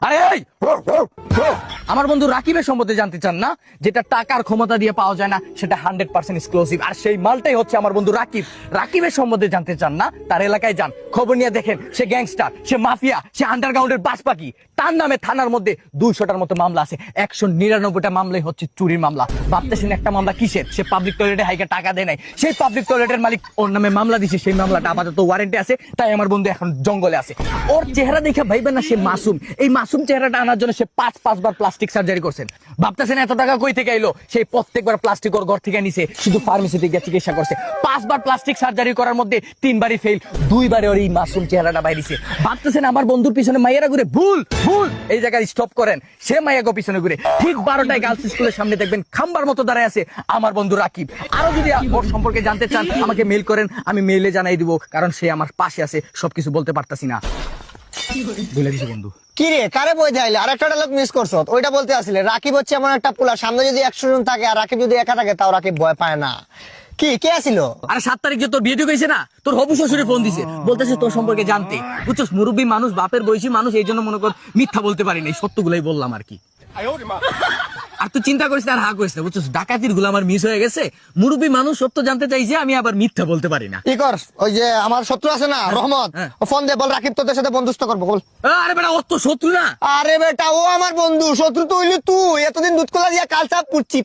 আরে এই, আমার বন্ধু রাকিবের সম্বন্ধে জানতে চান না? যেটা টাকার ক্ষমতা দিয়ে পাওয়া যায় না, সেটা 100% এক্সক্লুসিভ, আর সেই মালটাই হচ্ছে আমার বন্ধু রাকিব। রাকিবের সম্বন্ধে জানতে চান না? তার এলাকায় যান, খবর নিয়ে দেখেন, সে গ্যাংস্টার, সে মাফিয়া, সে আন্ডারগ্রাউন্ডের বাসপাখি। তার নামে থানার মধ্যে 200টার মতো মামলা আছে, 199টা মামলাই হচ্ছে চুরির মামলা। ভাবতেছেন একটা মামলা কিসের? সে পাবলিক টয়লেটে হাইকে টাকা দেয় নাই, সেই পাবলিক টয়লেটের মালিক ওর নামে মামলা দিছে, সেই মামলাটা আপাতত ওয়ারেন্টে আছে, তাই আমার বন্ধু এখন জঙ্গলে আছে। ওর চেহারা দেখে ভাইবেন না সে মাসুম, এই মাসুম চেহারাটা আনার জন্য সে 5বার প্লাস্টিক সার্জারি করছেন। ভাবতেছেন এত টাকা কই থেকে এলো? সেই প্রত্যেকবার প্লাস্টিক ওর ঘর থেকে নিছে, শুধু ফার্মেসিতে গিয়ে চিকিৎসা করছে। 5বার প্লাস্টিক সার্জারি করার মধ্যে 3বারই ফেল, 2বারে ওর এই মাসুম চেহারাটা বাইরেছে। ভাবতেছেন আমার বন্ধুর পিছনে মাইয়ারা ঘুরে, ভুল ভুল, এই জায়গায় স্টপ করেন। সে মাইয়াগো পিছনে ঘুরে ঠিক 12টায় গার্লস স্কুলের সামনে দেখবেন খাম্বার মতো দাঁড়ায় আছে আমার বন্ধু রাকিব। আরো যদি ওর সম্পর্কে জানতে চান আমাকে মেইল করেন, আমি মেইলে জানাই দিব, কারণ সে আমার পাশে আছে, সবকিছু বলতে পারতাছি না। বলে দিছি বন্ধু। কি রে কারে বই যাইলে আর একটা লোক মিস করছো, ওইটা বলতে আসলে রাকিব হচ্ছে এমন একটা পোলা, সামনে যদি 100 জন থাকে আর রাকিব যদি একা থাকে, তাও রাকিব ভয় পায় না। কি কে আসিল? আরে 7 তারিখ যে তোর বিয়ে ঠিক হয়েছে না, তোর হবু শ্বশুরে ফোন দিছে, বলতেছে তোর সম্পর্কে জানতে। বুঝছস, মুরব্বী মানুষ, বাপের বয়সী মানুষ, এই জন্য মনে কর মিথ্যা বলতে পারি নাই, সত্যগুলাই বললাম আর কি। আর তুই চিন্তা করিস না আর হা করিস না, বুঝছস, ডাকাতির গুলো আমার মিস হয়ে গেছে। মুরব্বী মানুষ সত্য জানতে চাইছে, আমি আবার মিথ্যা বলতে পারি না। কি কর, ওই যে আমার শত্রু আছে না রহমত, ও ফোন দে, বল রাকিব তোদের সাথে বন্ধুত্ব করবো, বল। আরে বেটা, ও তো শত্রু না। আরে বেটা ও আমার বন্ধু, শত্রু তো হইলি তুই। এতদিন দুধ কলা দিয়া কাল চাপ পুচ্ছি।